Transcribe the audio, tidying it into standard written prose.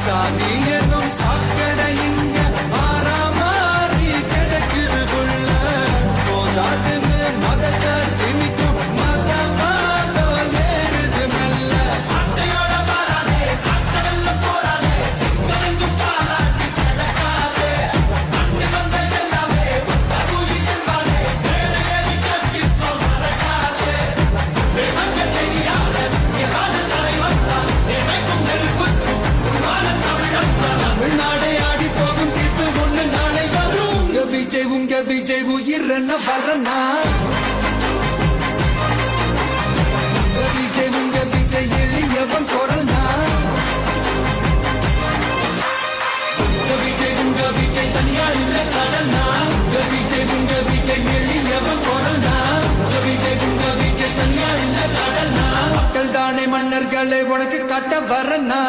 சாதி எனும் சாக்கடை இங்க மாறாமாறி கிடக்குது புள்ள போதாதுன்னு மதத்தை திணிக்கும் மதமாதோ ஏறுது மெல்ல சட்டையோட வராதே காட்டவெல்ல போராதே சிங்கமெங்கும் பாராட்டி கிடக்காதே அண்ணி வந்த எல்லாமே கூலி என்பாரே மேலே ஏறி கட்டிப்போ மறக்காதே சங்க தெரியாத காதல் தலை வந்தான் நினைக்கும் நெருப்புக்கும் உருவான தமிழ்நாடே ஆடி போகும் தீர்ப்பு ஒண்ணு நாளை வரும் உங்க விஜய் உயிர் என்ன வரனா உங்க விஜய் எளியவன் குரல்னா உங்க விஜய் தனியா இல்ல கடல்னா உங்க விஜய் எளியவன் குரல்னா உங்க விஜய் தனியா இல்ல கடல்னா மக்கள் தானே மன்னர்களை உனக்கு காட்ட வரனா